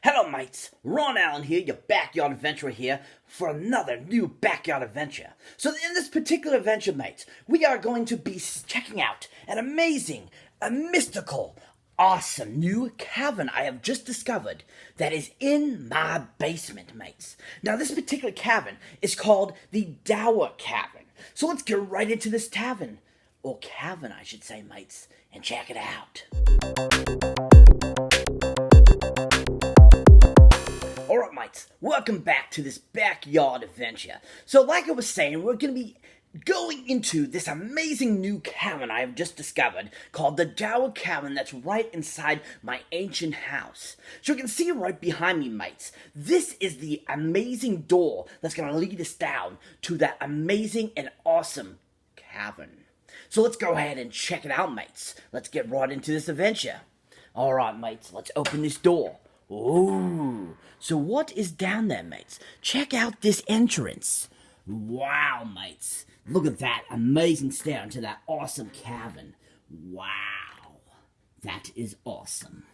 Hello mates, Ron Allen here, your backyard adventurer here, for another new backyard adventure. So in this particular adventure, mates, we are going to be checking out an amazing, a mystical, awesome new cavern I have just discovered that is in my basement, mates. Now this particular cavern is called the Dower Cavern. So let's get right into this tavern, or cavern I should say, mates, and check it out. Alright mates, welcome back to this backyard adventure. So like I was saying, we're going to be going into this amazing new cavern I have just discovered called the Dower Cavern that's right inside my ancient house. So you can see right behind me, mates, this is the amazing door that's going to lead us down to that amazing and awesome cavern. So let's go ahead and check it out, mates. Let's get right into this adventure. Alright mates, let's open this door. Ooh, so what is down there, mates? Check out this entrance. Wow, mates. Look at that amazing stair into that awesome cavern. Wow, that is awesome.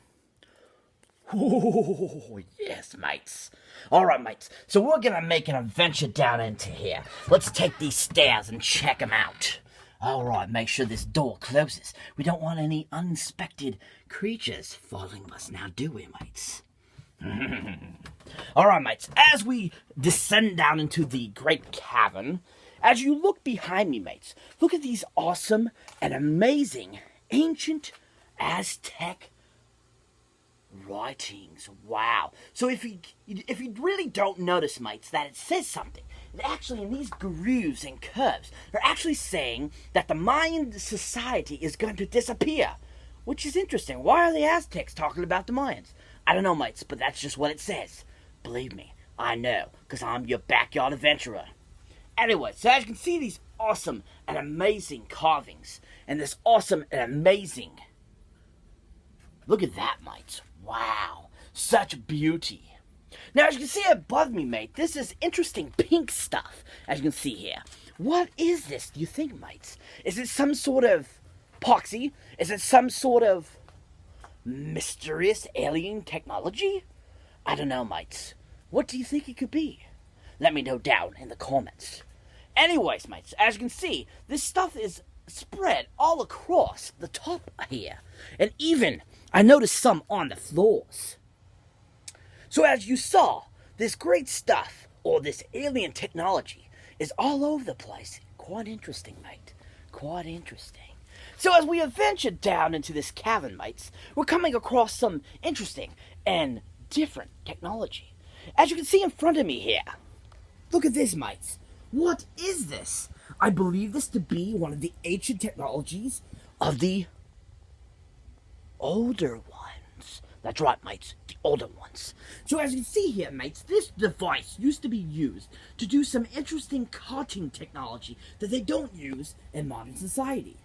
Oh, yes, mates. Alright, mates, so we're gonna make an adventure down into here. Let's take these stairs and check them out. Alright, make sure this door closes. We don't want any unexpected creatures following us now, do we, mates? Alright, mates, as we descend down into the great cavern, as you look behind me, mates, look at these awesome and amazing ancient Aztec writings. Wow. So if you really don't notice, mates, that it says something, it actually in these grooves and curves, they're actually saying that the Mayan society is going to disappear, which is interesting. Why are the Aztecs talking about the Mayans? I don't know, mates, but that's just what it says. Believe me, I know, because I'm your backyard adventurer. Anyway, so as you can see these awesome and amazing carvings, and this awesome and amazing, look at that, mates. Wow, such beauty. Now, as you can see above me, mate, this is interesting pink stuff, as you can see here. What is this, do you think, mates? Is it some sort of epoxy? Is it some sort of mysterious alien technology? I don't know, mates. What do you think it could be? Let me know down in the comments. Anyways, mates, as you can see, this stuff is spread all across the top here. And even, I noticed some on the floors. So as you saw, this great stuff, or this alien technology, is all over the place. Quite interesting, mate. Quite interesting. So as we adventure down into this cavern, mates, we're coming across some interesting and different technology. As you can see in front of me here, look at this, mates. What is this? I believe this to be one of the ancient technologies of the older ones. That's right, mates, the older ones. So as you can see here, mates, this device used to be used to do some interesting cutting technology that they don't use in modern society.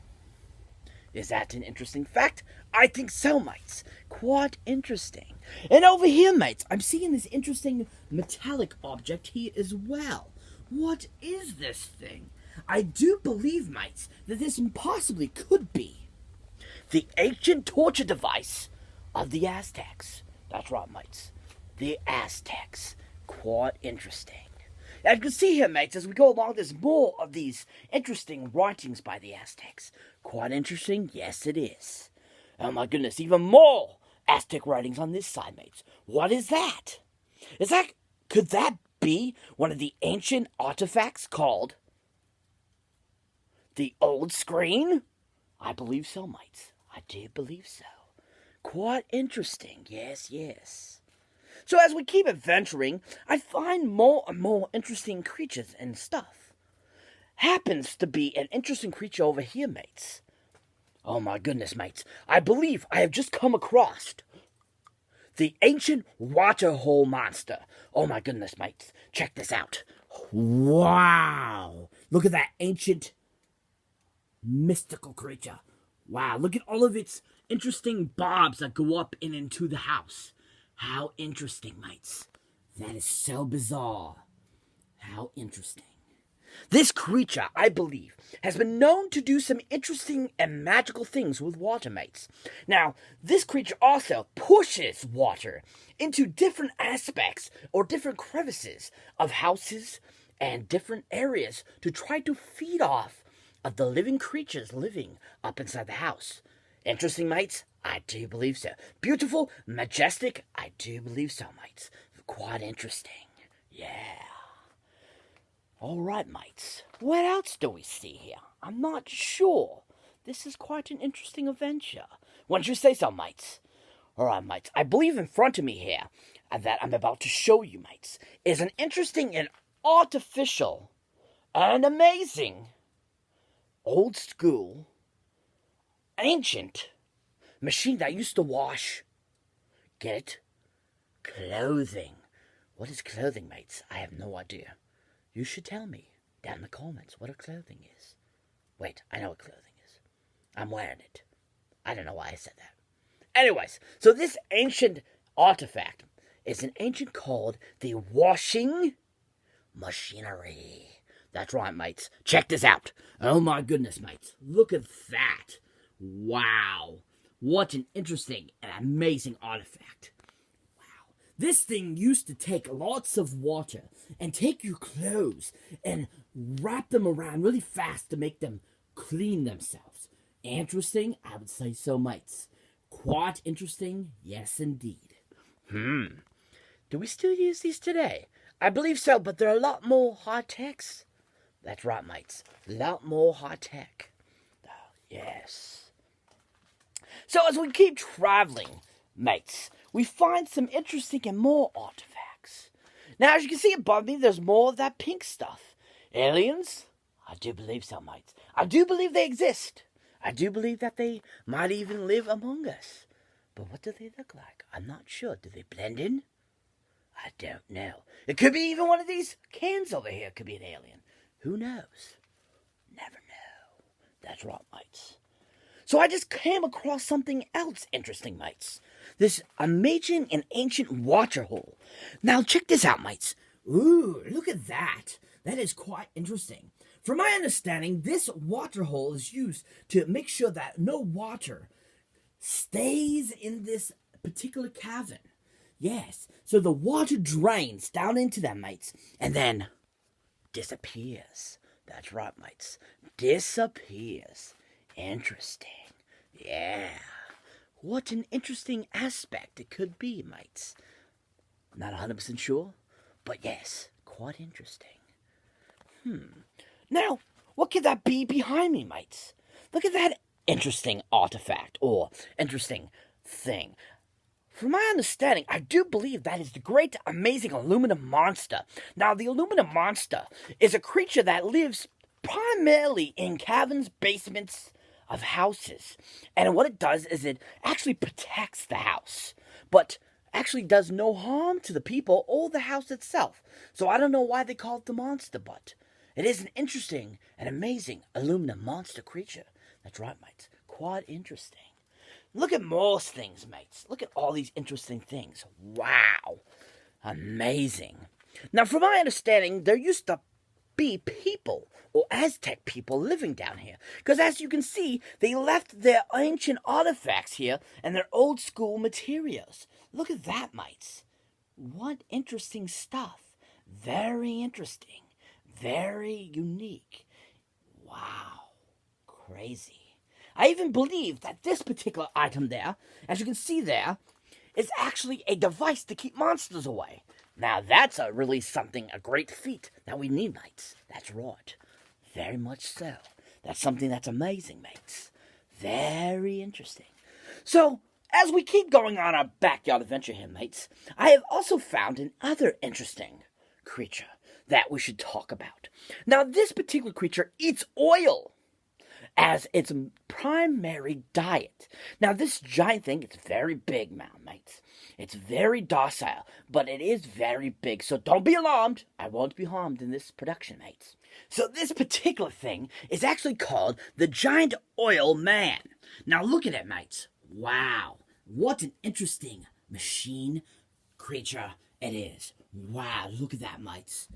Is that an interesting fact? I think so, mates. Quite interesting. And over here, mates, I'm seeing this interesting metallic object here as well. What is this thing? I do believe, mates, that this possibly could be the ancient torture device of the Aztecs. That's right, mates. The Aztecs. Quite interesting. As you can see here, mates, as we go along, there's more of these interesting writings by the Aztecs. Quite interesting? Yes, it is. Oh my goodness, even more Aztec writings on this side, mates. What is that? Could that be one of the ancient artifacts called the old screen? I believe so, mates. I do believe so. Quite interesting. Yes, yes. So as we keep adventuring, I find more and more interesting creatures and stuff. Happens to be an interesting creature over here, mates. Oh my goodness, mates. I believe I have just come across the ancient waterhole monster. Oh my goodness, mates. Check this out. Wow. Look at that ancient mystical creature. Wow, look at all of its interesting barbs that go up and into the house. How interesting, mates. That is so bizarre. How interesting. This creature, I believe, has been known to do some interesting and magical things with water, mates. Now, this creature also pushes water into different aspects or different crevices of houses and different areas to try to feed off of the living creatures living up inside the house. Interesting, mates? I do believe so. Beautiful, majestic? I do believe so, mates. Quite interesting. Yeah. All right, mates. What else do we see here? I'm not sure. This is quite an interesting adventure. Why don't you say so, mates? All right, mates. I believe in front of me here that I'm about to show you, mates, is an interesting and artificial and amazing, old school, ancient machine that used to wash, get it, clothing. What is clothing, mates? I have no idea. You should tell me down in the comments what a clothing is. Wait, I know what clothing is. I'm wearing it. I don't know why I said that. Anyways, so this ancient artifact is an ancient called the washing machinery. That's right, mates. Check this out. Oh my goodness, mates. Look at that. Wow. What an interesting and amazing artifact. Wow. This thing used to take lots of water and take your clothes and wrap them around really fast to make them clean themselves. Interesting? I would say so, mates. Quite interesting? Yes, indeed. Do we still use these today? I believe so, but they're a lot more high-techs. That's right, mates. A lot more high-tech. Oh, yes. So as we keep traveling, mates, we find some interesting and more artifacts. Now, as you can see above me, there's more of that pink stuff. Aliens? I do believe so, mates. I do believe they exist. I do believe that they might even live among us. But what do they look like? I'm not sure. Do they blend in? I don't know. It could be even one of these cans over here. It could be an alien. Who knows? Never know. That's right, mates. So I just came across something else interesting, mates. This amazing and ancient water hole. Now check this out, mates. Ooh, look at that. That is quite interesting. From my understanding, this water hole is used to make sure that no water stays in this particular cavern. Yes, so the water drains down into them, mates, and then disappears. That's right, mates. Disappears. Interesting. Yeah. What an interesting aspect it could be, mates. Not 100% sure, but yes, quite interesting. Now, what could that be behind me, mates? Look at that interesting artifact, or interesting thing. From my understanding, I do believe that is the great, amazing aluminum monster. Now, the aluminum monster is a creature that lives primarily in caverns, basements of houses. And what it does is it actually protects the house, but actually does no harm to the people or the house itself. So I don't know why they call it the monster, but it is an interesting and amazing aluminum monster creature. That's right, mates. Quite interesting. Look at most things, mates. Look at all these interesting things. Wow. Amazing. Now, from my understanding, there used to be people, or Aztec people, living down here. Because as you can see, they left their ancient artifacts here and their old school materials. Look at that, mates. What interesting stuff. Very interesting. Very unique. Wow. Crazy. I even believe that this particular item there, as you can see there, is actually a device to keep monsters away. Now that's a great feat that we need, mates. That's right. Very much so. That's something that's amazing, mates. Very interesting. So, as we keep going on our backyard adventure here, mates, I have also found another interesting creature that we should talk about. Now, this particular creature eats oil as its primary diet. Now, this giant thing, it's very big, mates. It's very docile, but it is very big, so don't be alarmed. I won't be harmed in this production, mates. So this particular thing is actually called the Giant Oil Man. Now, look at it, mates. Wow. What an interesting machine creature it is. Wow, look at that, mates.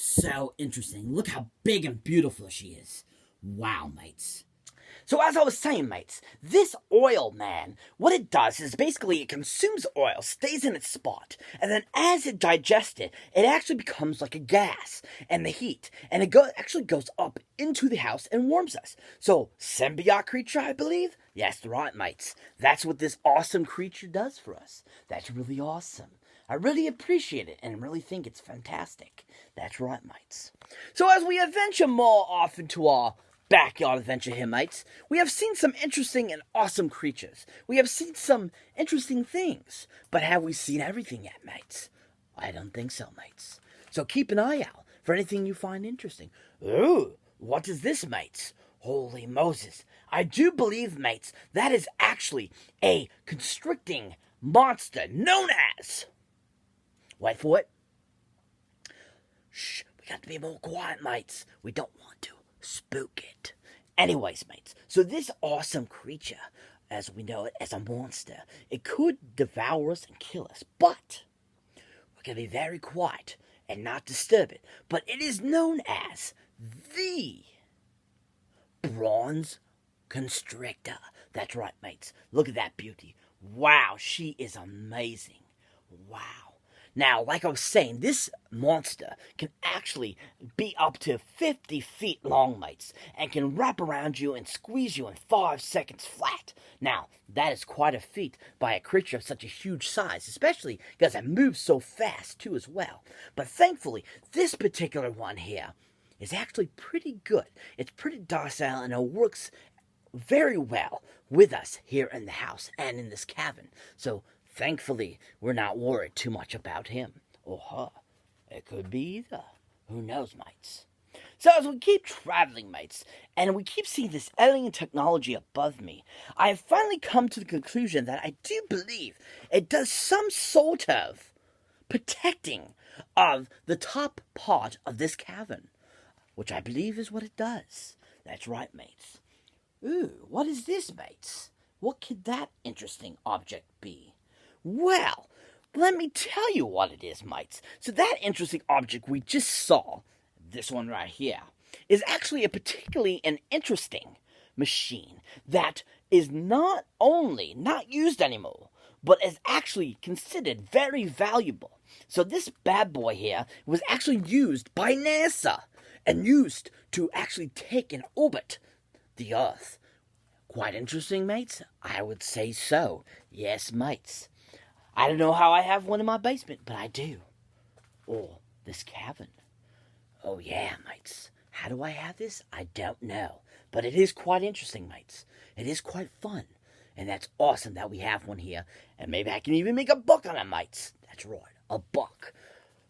So interesting. Look how big and beautiful she is. Wow, mates. So as I was saying, mates, this oil, man, what it does is basically it consumes oil, stays in its spot, and then as it digests it, it actually becomes like a gas, and the heat, and it actually goes up into the house and warms us. So, symbiote creature, I believe? Yes, right, mates. That's what this awesome creature does for us. That's really awesome. I really appreciate it and really think it's fantastic. That's right, mates. So as we adventure more off into our backyard adventure here, mates, we have seen some interesting and awesome creatures. We have seen some interesting things. But have we seen everything yet, mates? I don't think so, mates. So keep an eye out for anything you find interesting. Ooh, what is this, mates? Holy Moses. I do believe, mates, that is actually a constricting monster known as... Wait for it. Shh, we got to be more quiet, mates. We don't want to spook it. Anyways, mates, so this awesome creature, as we know it as a monster, it could devour us and kill us, but we're going to be very quiet and not disturb it. But it is known as the Bronze Constrictor. That's right, mates. Look at that beauty. Wow, she is amazing. Wow. Now, like I was saying, this monster can actually be up to 50 feet long, mates, and can wrap around you and squeeze you in 5 seconds flat. Now, that is quite a feat by a creature of such a huge size, especially because it moves so fast, too, as well. But thankfully, this particular one here is actually pretty good. It's pretty docile, and it works very well with us here in the house and in this cabin. So, thankfully, we're not worried too much about him. Or her. It could be either. Who knows, mates? So as we keep traveling, mates, and we keep seeing this alien technology above me, I have finally come to the conclusion that I do believe it does some sort of protecting of the top part of this cavern, which I believe is what it does. That's right, mates. Ooh, what is this, mates? What could that interesting object be? Well, let me tell you what it is, mates. So that interesting object we just saw, this one right here, is actually a particularly an interesting machine that is not only not used anymore, but is actually considered very valuable. So this bad boy here was actually used by NASA and used to actually take and orbit the Earth. Quite interesting, mates? I would say so. Yes, mates. I don't know how I have one in my basement, but I do. Or this cabin. Oh yeah, mates. How do I have this? I don't know. But it is quite interesting, mates. It is quite fun. And that's awesome that we have one here. And maybe I can even make a buck on it, mates. That's right, a buck.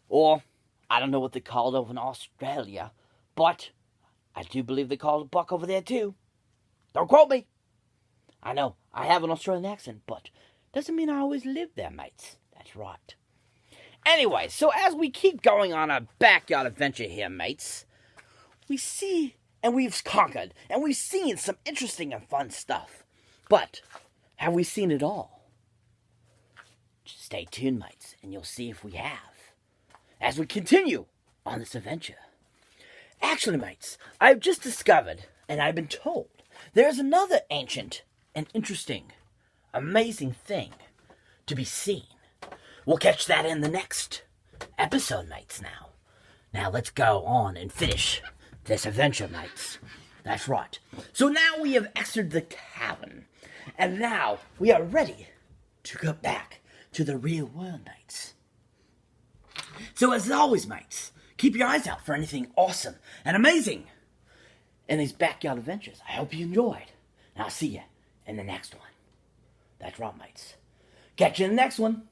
Or, I don't know what they call it over in Australia, but I do believe they call it a buck over there too. Don't quote me. I know, I have an Australian accent, but doesn't mean I always live there, mates. That's right. Anyway, so as we keep going on our backyard adventure here, mates, we see, and we've conquered, and we've seen some interesting and fun stuff. But, have we seen it all? Just stay tuned, mates, and you'll see if we have. As we continue on this adventure. Actually, mates, I've just discovered, and I've been told, there's another ancient and interesting, amazing thing to be seen. We'll catch that in the next episode, mates, now. Now let's go on and finish this adventure, mates. That's right. So now we have exited the cabin, and now we are ready to go back to the real world, mates. So as always, mates, keep your eyes out for anything awesome and amazing in these backyard adventures. I hope you enjoyed, and I'll see you in the next one. That's right, mates. Catch you in the next one.